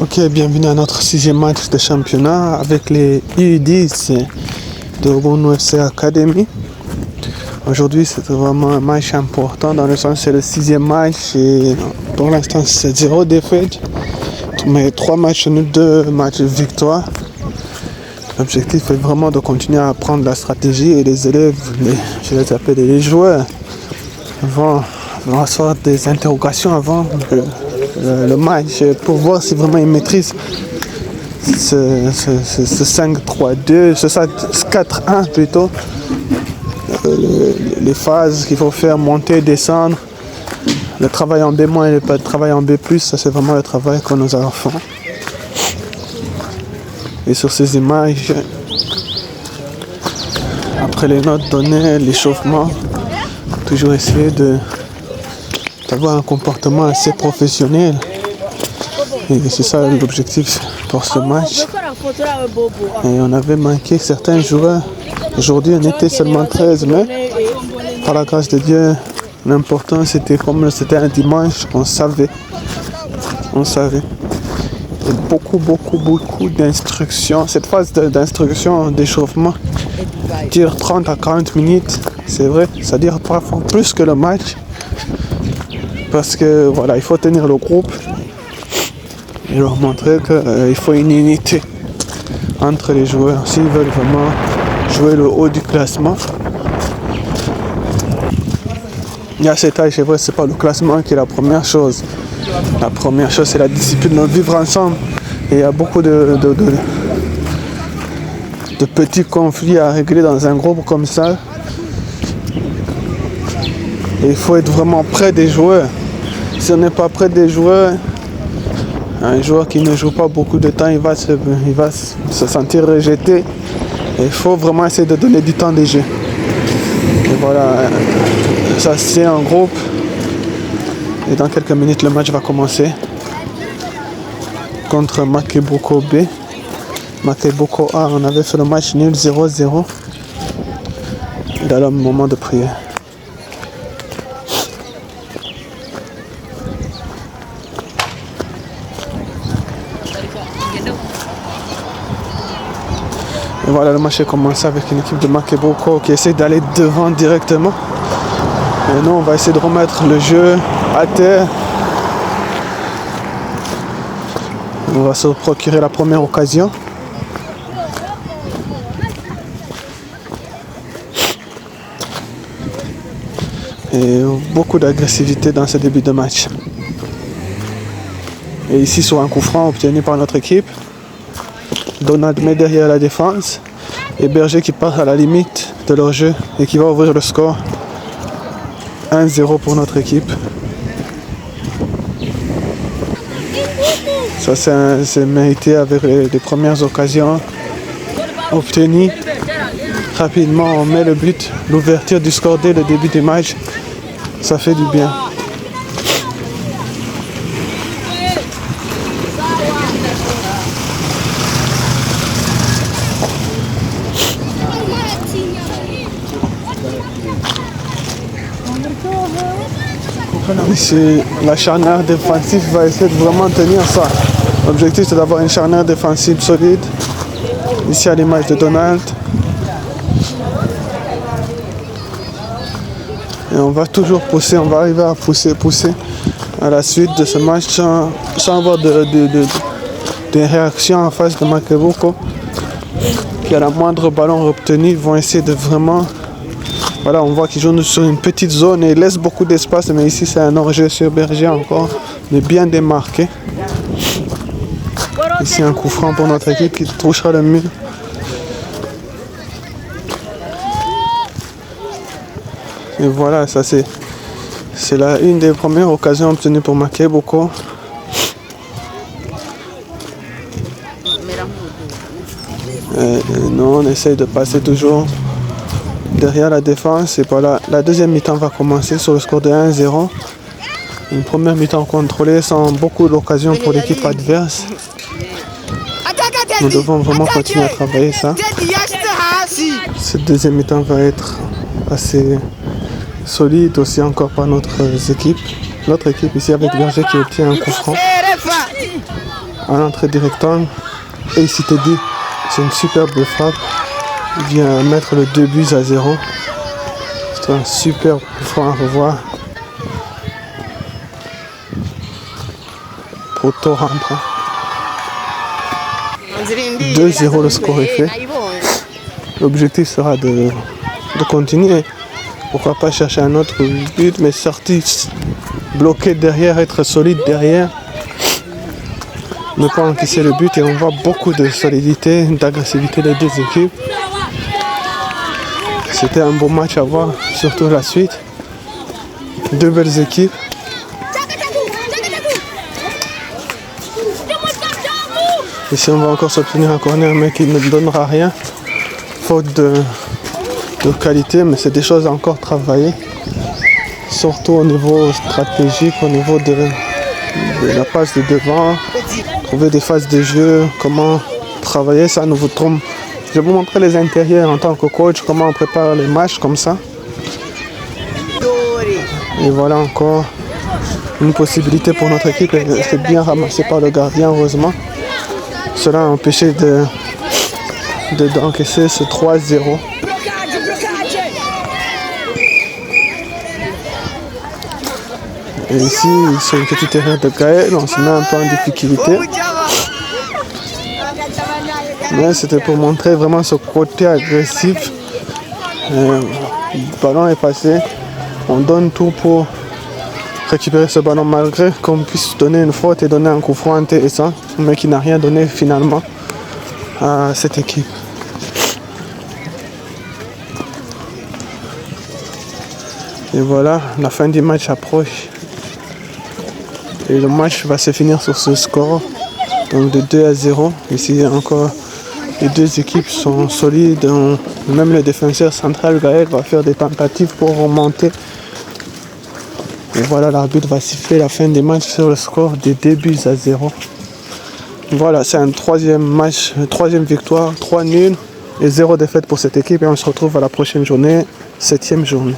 Ok, bienvenue à notre 6e match de championnat avec les U10 de Ogono FC Academy. Aujourd'hui, c'est vraiment un match important dans le sens que c'est le 6e match et pour l'instant c'est 0 défaite, mais 3 matchs nuls, 2 matchs de victoire. L'objectif est vraiment de continuer à apprendre la stratégie et les élèves, je les appelle les joueurs, vont avoir des interrogations avant le match pour voir si vraiment ils maîtrisent ce 5-3-2, ce 4-1 plutôt, les phases qu'il faut faire, monter, descendre, le travail en B- et le travail en B+, ça c'est vraiment le travail que nous avons fait. Et sur ces images, après les notes données, l'échauffement, toujours essayer d'avoir un comportement assez professionnel. Et c'est ça l'objectif pour ce match. Et on avait manqué certains joueurs. Aujourd'hui, on était seulement 13, mais par la grâce de Dieu, l'important c'était comme c'était un dimanche, on savait. Et beaucoup d'instructions. Cette phase d'instruction, d'échauffement dure 30 à 40 minutes, c'est vrai, ça dure parfois plus que le match. Parce que voilà, il faut tenir le groupe et leur montrer qu'il faut une unité entre les joueurs s'ils veulent vraiment jouer le haut du classement. Il y a cet âge, c'est vrai, c'est pas le classement qui est la première chose. La première chose, c'est la discipline de vivre ensemble. Et il y a beaucoup de petits conflits à régler dans un groupe comme ça. Et il faut être vraiment près des joueurs. Si on n'est pas près des joueurs, un joueur qui ne joue pas beaucoup de temps, il va se sentir rejeté. Et il faut vraiment essayer de donner du temps de jeu. Et voilà, ça c'est en groupe. Et dans quelques minutes, le match va commencer contre Makeboko B. Makeboko A, on avait fait le match nul 0-0. Et là, le moment de prière. Et voilà, le match est commencé avec une équipe de Makeboko qui essaie d'aller devant directement. Et nous, on va essayer de remettre le jeu à terre. On va se procurer la première occasion. Et beaucoup d'agressivité dans ce début de match. Et ici, sur un coup franc obtenu par notre équipe, Donald met derrière la défense et Berger qui part à la limite de leur jeu et qui va ouvrir le score. 1-0 pour notre équipe. Ça c'est mérité avec les premières occasions obtenues. Rapidement on met le but, l'ouverture du score dès le début du match. Ça fait du bien. Ici, la charnière défensive va essayer de vraiment tenir ça. L'objectif c'est d'avoir une charnière défensive solide. Ici à l'image de Donald. Et on va toujours pousser, on va arriver à pousser à la suite de ce match sans avoir de réaction en face de Makeboko. Qui à la moindre ballon obtenu vont essayer de vraiment... Voilà, on voit qu'ils jouent sur une petite zone et ils laissent beaucoup d'espace, mais ici c'est un hors-jeu sur Berger encore, mais bien démarqué. Ici un coup franc pour notre équipe qui touchera le mur. Et voilà, ça c'est une des premières occasions obtenues pour Makeboko. Nous on essaye de passer toujours derrière la défense et voilà, la deuxième mi-temps va commencer sur le score de 1-0. Une première mi-temps contrôlée sans beaucoup d'occasions pour l'équipe adverse. Nous devons vraiment continuer à travailler ça. Cette deuxième mi-temps va être assez solide aussi encore par notre équipe. Notre équipe ici avec Berger qui obtient un coup franc. à l'entrée du rectangle. Et ici Teddy, c'est une superbe frappe. Il vient mettre le 2-0. C'est un super coup franc à revoir. Poteau rentre. 2-0 le score est fait. L'objectif sera de continuer. Pourquoi pas chercher un autre but, mais sortir, bloquer derrière, être solide derrière. Ne pas encaisser le but et on voit beaucoup de solidité, d'agressivité des deux équipes. C'était un beau match à voir, surtout la suite. Deux belles équipes. Ici on va encore s'obtenir un corner mais qui ne donnera rien. Faute de qualité, mais c'est des choses à encore travailler. Surtout au niveau stratégique, au niveau de la passe de devant. Trouver des phases de jeu, comment travailler ça nous vous trompe. Je vais vous montrer les intérieurs en tant que coach, comment on prépare les matchs comme ça. Et voilà encore une possibilité pour notre équipe. C'est bien ramassé par le gardien, heureusement. Cela a empêché d'encaisser ce 3-0. Et ici, c'est une petite erreur de Gaël, on se met un peu en difficulté. Mais c'était pour montrer vraiment ce côté agressif. Le ballon est passé. On donne tout pour récupérer ce ballon malgré qu'on puisse donner une faute et donner un coup franc intéressant, mais qui n'a rien donné finalement à cette équipe. Et voilà, la fin du match approche. Et le match va se finir sur ce score, donc de 2-0. Ici encore, les deux équipes sont solides. Même le défenseur central, Gaël, va faire des tentatives pour remonter. Et voilà, l'arbitre va siffler la fin des matchs sur le score de 2-0. Voilà, c'est un troisième match, troisième victoire, 3 nuls et 0 défaite pour cette équipe. Et on se retrouve à la prochaine journée, 7e journée.